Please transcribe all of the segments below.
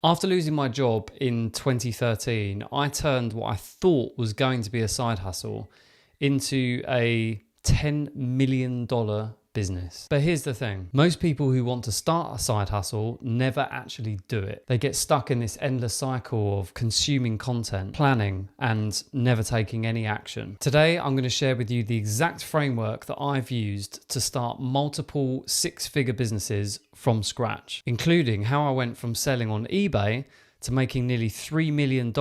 After losing my job in 2013, I turned what I thought was going to be a side hustle into a $10 million business. But here's the thing. Most people who want to start a side hustle never actually do it. They get stuck in this endless cycle of consuming content, planning, and never taking any action. Today, I'm going to share with you the exact framework that I've used to start multiple six-figure businesses from scratch, including how I went from selling on eBay to making nearly $3 million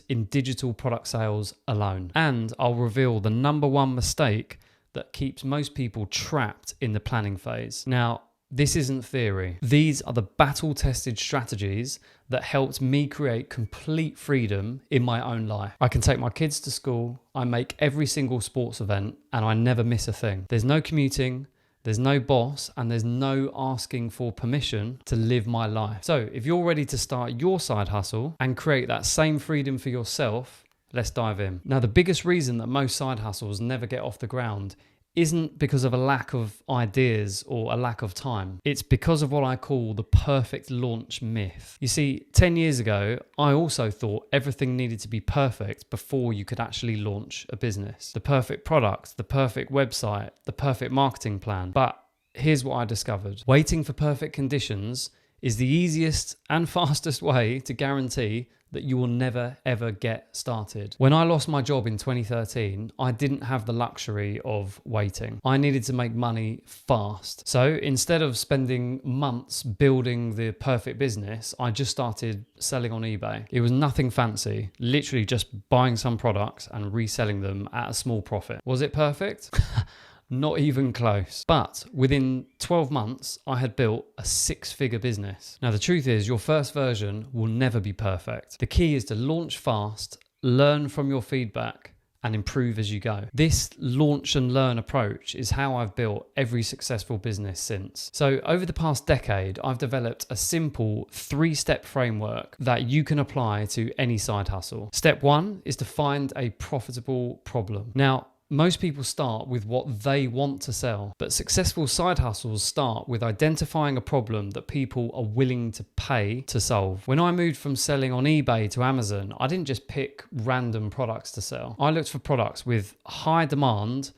in digital product sales alone. And I'll reveal the number one mistake that keeps most people trapped in the planning phase. Now, this isn't theory. These are the battle-tested strategies that helped me create complete freedom in my own life. I can take my kids to school, I make every single sports event, and I never miss a thing. There's no commuting, there's no boss, and there's no asking for permission to live my life. So if you're ready to start your side hustle and create that same freedom for yourself, let's dive in. Now, the biggest reason that most side hustles never get off the ground isn't because of a lack of ideas or a lack of time. It's because of what I call the perfect launch myth. You see, 10 years ago, I also thought everything needed to be perfect before you could actually launch a business. The perfect product, the perfect website, the perfect marketing plan. But here's what I discovered. Waiting for perfect conditions is the easiest and fastest way to guarantee that you will never ever get started. When I lost my job in 2013, I didn't have the luxury of waiting. I needed to make money fast. So instead of spending months building the perfect business, I just started selling on eBay. It was nothing fancy, literally just buying some products and reselling them at a small profit. Was it perfect? Not even close. But within 12 months, I had built a six-figure business. Now, the truth is, your first version will never be perfect. The key is to launch fast, learn from your feedback, and improve as you go. This launch and learn approach is how I've built every successful business since. So over the past decade, I've developed a simple 3-step framework that you can apply to any side hustle. Step 1 is to find a profitable problem. Now, most people start with what they want to sell, but successful side hustles start with identifying a problem that people are willing to pay to solve. When I moved from selling on eBay to Amazon, I didn't just pick random products to sell. I looked for products with high demand,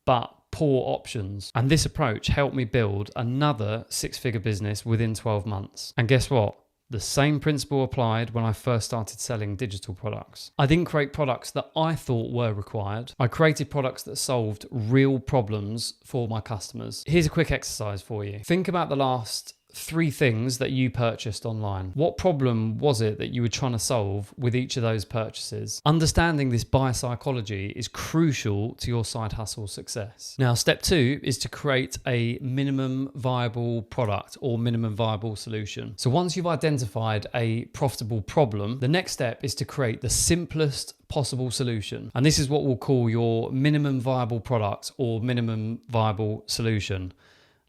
but poor options. And this approach helped me build another six-figure business within 12 months. And guess what? The same principle applied when I first started selling digital products. I didn't create products that I thought were required. I created products that solved real problems for my customers. Here's a quick exercise for you. Think about the last 3 things that you purchased online. What problem was it that you were trying to solve with each of those purchases? Understanding this buyer psychology is crucial to your side hustle success. Now, step 2 is to create a minimum viable product or minimum viable solution. So once you've identified a profitable problem, the next step is to create the simplest possible solution. And this is what we'll call your minimum viable product or minimum viable solution.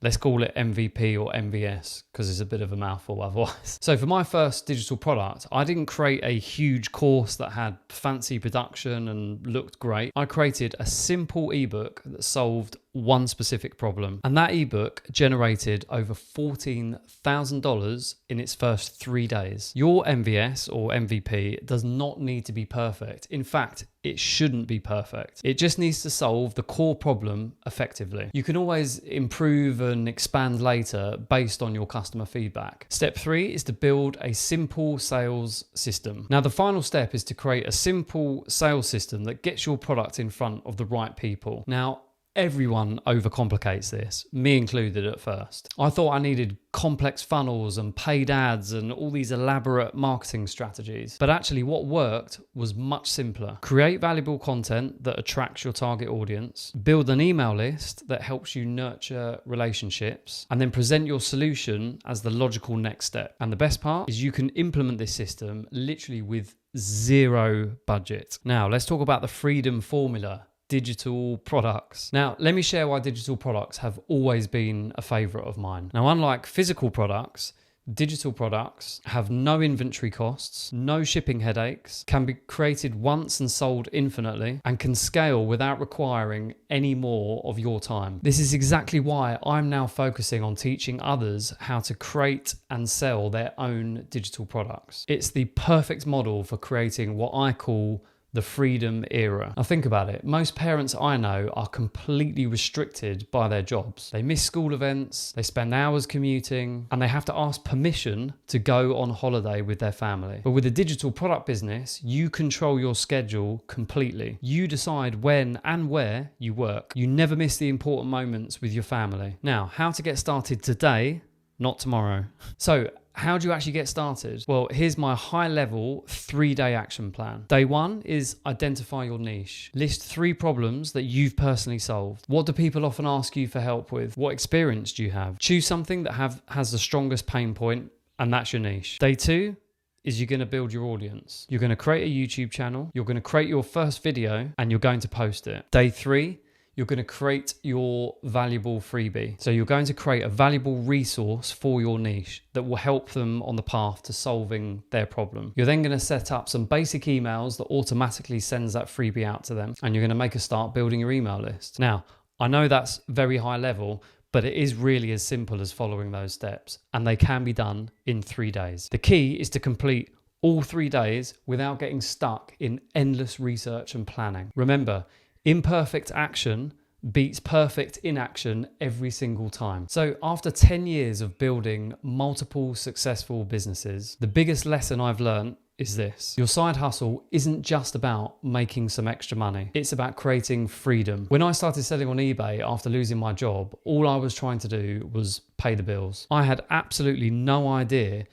Let's call it MVP or MVS because it's a bit of a mouthful otherwise. So for my first digital product, I didn't create a huge course that had fancy production and looked great. I created a simple ebook that solved one specific problem. And that ebook generated over $14,000 in its first 3 days. Your MVS or MVP does not need to be perfect. In fact, it shouldn't be perfect. It just needs to solve the core problem effectively. You can always improve and expand later based on your customer feedback. Step 3 is to build a simple sales system. Now, the final step is to create a simple sales system that gets your product in front of the right people. Now, everyone overcomplicates this, me included at first. I thought I needed complex funnels and paid ads and all these elaborate marketing strategies. But actually what worked was much simpler. Create valuable content that attracts your target audience, build an email list that helps you nurture relationships, and then present your solution as the logical next step. And the best part is you can implement this system literally with zero budget. Now, let's talk about the freedom formula. Digital products. Now, let me share why digital products have always been a favorite of mine. Now, unlike physical products, digital products have no inventory costs, no shipping headaches, can be created once and sold infinitely, and can scale without requiring any more of your time. This is exactly why I'm now focusing on teaching others how to create and sell their own digital products. It's the perfect model for creating what I call the freedom era. Now think about it. Most parents I know are completely restricted by their jobs. They miss school events, they spend hours commuting, and they have to ask permission to go on holiday with their family. But with a digital product business, you control your schedule completely. You decide when and where you work. You never miss the important moments with your family. Now, how to get started today, not tomorrow. So, how do you actually get started? Well, here's my high-level 3-day action plan. Day 1 is identify your niche. List 3 problems that you've personally solved. What do people often ask you for help with? What experience do you have? Choose something that has the strongest pain point, and that's your niche. Day 2 is you're going to build your audience. You're going to create a YouTube channel. You're going to create your first video, and you're going to post it. Day 3, you're going to create your valuable freebie. So you're going to create a valuable resource for your niche that will help them on the path to solving their problem. You're then going to set up some basic emails that automatically sends that freebie out to them. And you're going to make a start building your email list. Now, I know that's very high level, but it is really as simple as following those steps. And they can be done in 3 days. The key is to complete all 3 days without getting stuck in endless research and planning. Remember, imperfect action beats perfect inaction every single time. So after 10 years of building multiple successful businesses, the biggest lesson I've learned is this. Your side hustle isn't just about making some extra money. It's about creating freedom. When I started selling on eBay after losing my job, all I was trying to do was pay the bills. I had absolutely no idea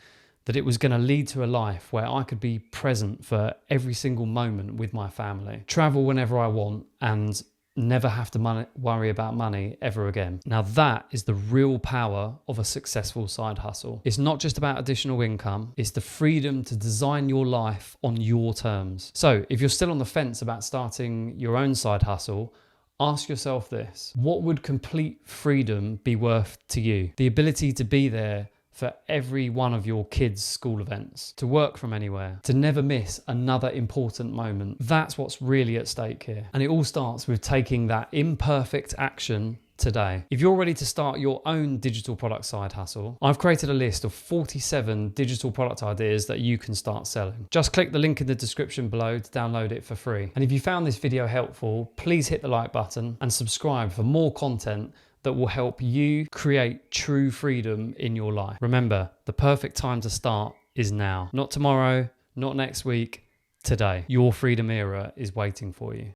that it was going to lead to a life where I could be present for every single moment with my family, travel whenever I want, and never have to worry about money ever again. Now that is the real power of a successful side hustle. It's not just about additional income, it's the freedom to design your life on your terms. So if you're still on the fence about starting your own side hustle, ask yourself this: what would complete freedom be worth to you? The ability to be there for every one of your kids' school events, to work from anywhere, to never miss another important moment. That's what's really at stake here. And it all starts with taking that imperfect action today. If you're ready to start your own digital product side hustle, I've created a list of 47 digital product ideas that you can start selling. Just click the link in the description below to download it for free. And if you found this video helpful, please hit the like button and subscribe for more content that will help you create true freedom in your life. Remember, the perfect time to start is now. Not tomorrow, not next week, today. Your freedom era is waiting for you.